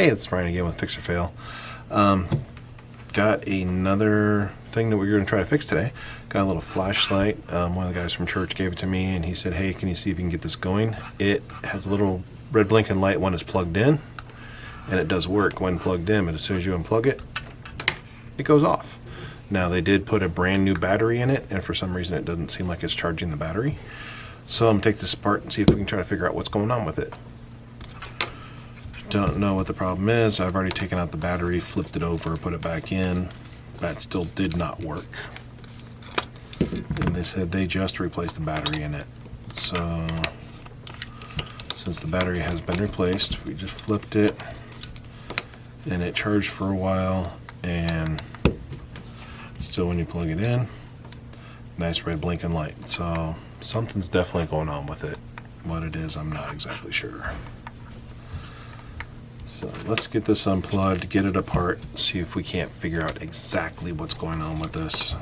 Hey, it's Brian again with Fix or Fail. Got another thing that we're going to try to fix today. Got a little flashlight. One of the guys from church gave it to me, and he said, hey, can you see if you can get this going? It has a little red blinking light when it's plugged in, and it does work when plugged in, but as soon as you unplug it, it goes off. Now, they did put a brand new battery in it, and for some reason it doesn't seem like it's charging the battery. So I'm going to take this apart and see if we can try to figure out what's going on with it. Don't know what the problem is. I've already taken out the battery, flipped it over, put it back in. That still did not work. And they said they just replaced the battery in it. So, since the battery has been replaced, we just flipped it, and it charged for a while, and still when you plug it in, nice red blinking light. So something's definitely going on with it. What it is, I'm not exactly sure. So let's get this unplugged, get it apart, see if we can't figure out exactly what's going on with this.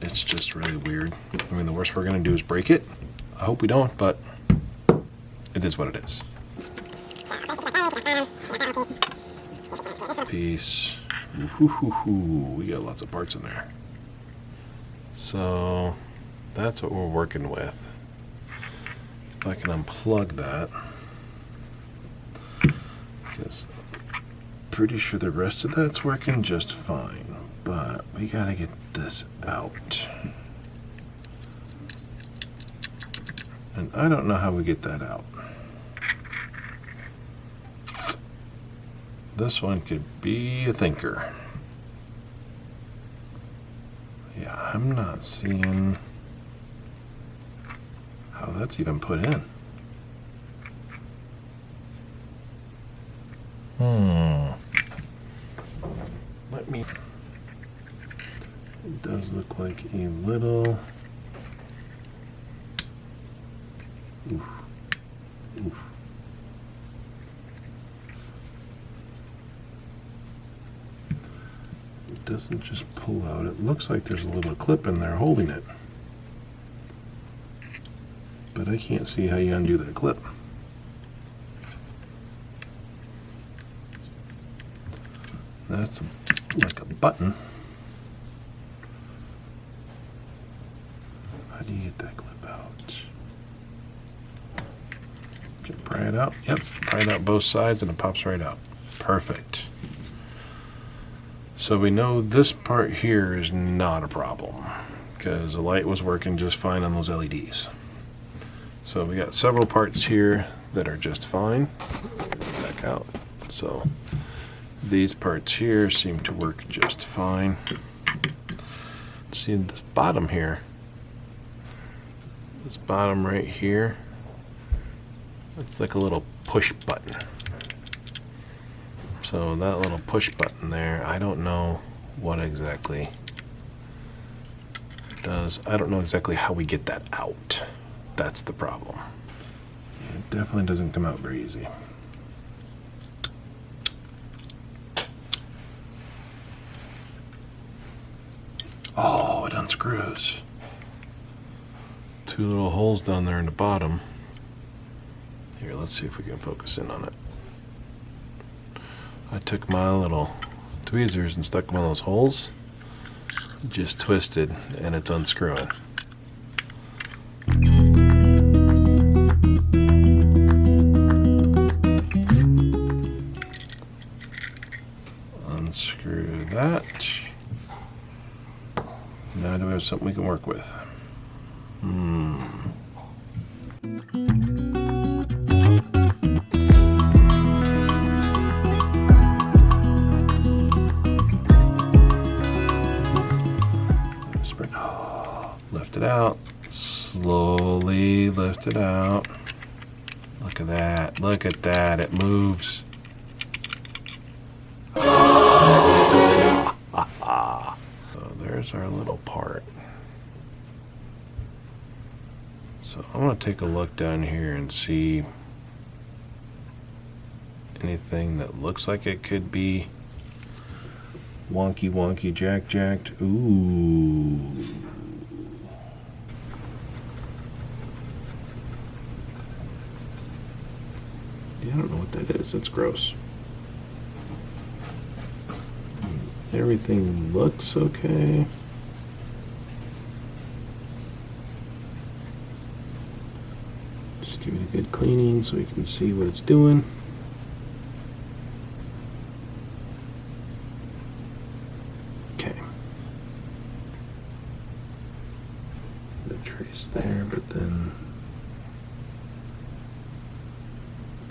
It's just really weird. I mean, the worst we're going to do is break it. I hope we don't, but it is what it is. Piece. We got lots of parts in there. So that's what we're working with. If I can unplug that, because I'm pretty sure the rest of that's working just fine, but we gotta get this out. And I don't know how we get that out. This one could be a thinker. Yeah, I'm not seeing how that's even put in. Let me... It does look like a little... Oof. Oof. It doesn't just pull out. It looks like there's a little clip in there holding it. But I can't see how you undo that clip. That's like a button. How do you get that clip out? Okay, pry it out. Yep, pry it out both sides and it pops right out. Perfect. So we know this part here is not a problem because the light was working just fine on those LEDs. So we got several parts here that are just fine. Back out. So these parts here seem to work just fine. See this bottom here, this bottom right here, it's like a little push button. So that little push button there, I don't know what exactly it does. I don't know exactly how we get that out. That's the problem. It definitely doesn't come out very easy. Oh, it unscrews. Two little holes down there in the bottom. Here, let's see if we can focus in on it. I took my little tweezers and stuck them in those holes. Just twisted, and it's unscrewing. Unscrew that. Now do we have something we can work with? Lift it out. Slowly lift it out. Look at that. Look at that. It moves. There's our little part. So I'm going to take a look down here and see anything that looks like it could be wonky jacked. Ooh. Yeah, I don't know what that is. That's gross. Everything looks okay. Just give it a good cleaning so we can see what it's doing. Okay. The trace there, but then,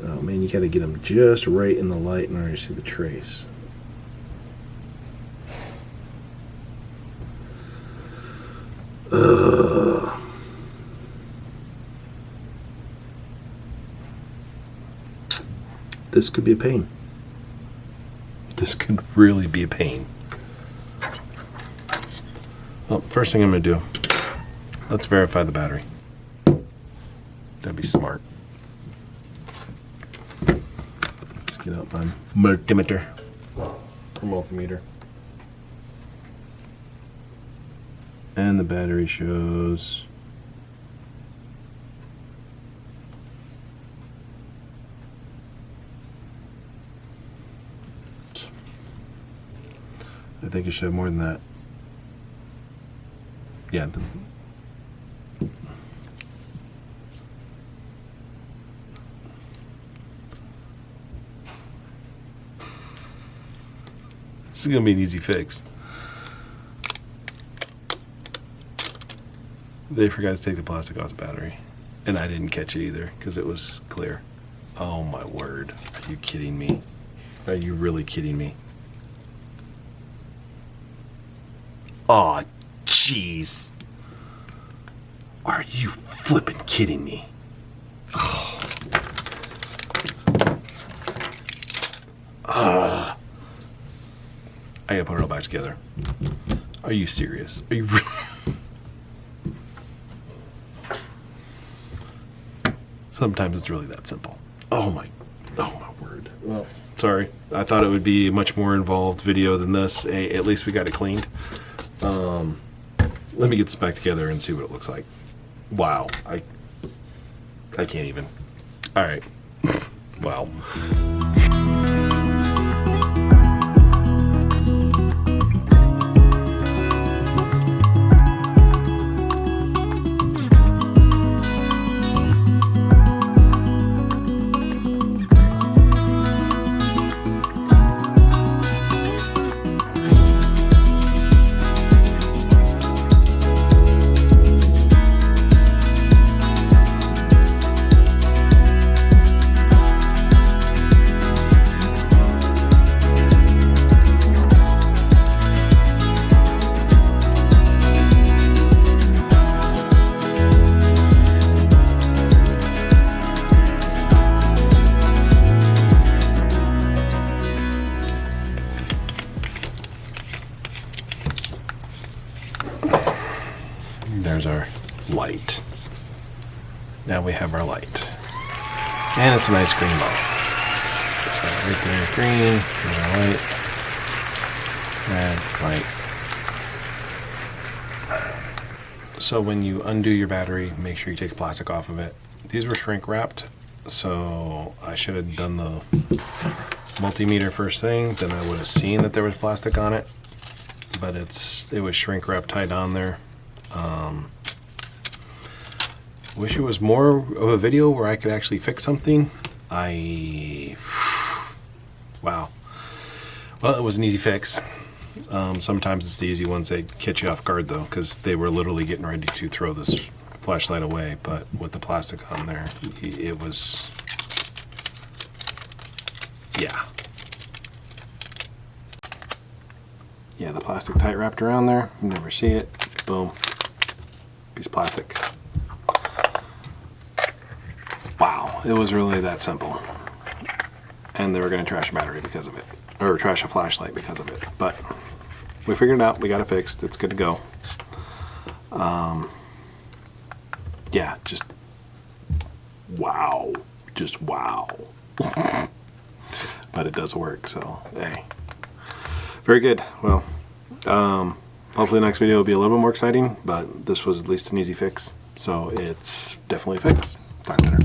oh man, you got to get them just right in the light in order to see the trace. This could be a pain. This could really be a pain. Well, first thing I'm going to do, let's verify the battery. That'd be smart. Let's get out my multimeter or multimeter. And the battery shows I think it showed more than that. Yeah. This is going to be an easy fix. They forgot to take the plastic off the battery. And I didn't catch it either because it was clear. Oh my word. Are you kidding me? Are you really kidding me? Aw, jeez. Are you flipping kidding me? I gotta put it all back together. Are you serious? Are you really? Sometimes it's really that simple. Oh my word. Well, sorry. I thought it would be a much more involved video than this. Hey, at least we got it cleaned. Let me get this back together and see what it looks like. Wow. I can't even. All right. Wow. There's our light. Now we have our light. And it's a nice green light. So right there, green, there's our light. Red, light. So when you undo your battery, make sure you take the plastic off of it. These were shrink wrapped, so I should have done the multimeter first thing, then I would have seen that there was plastic on it. But it was shrink wrap tied on there. Wish it was more of a video where I could actually fix something. Wow. Well, it was an easy fix. Sometimes it's the easy ones that catch you off guard though, because they were literally getting ready to throw this flashlight away, but with the plastic on there, it was, yeah. Yeah, the plastic tight wrapped around there. You never see it. Boom. Piece of plastic. Wow, it was really that simple. And they were going to trash a battery because of it. Or trash a flashlight because of it. But we figured it out. We got it fixed. It's good to go. Yeah, just wow. Just wow. But it does work, so hey. Very good. Well, hopefully the next video will be a little bit more exciting, but this was at least an easy fix. So it's definitely a fix. Talk later.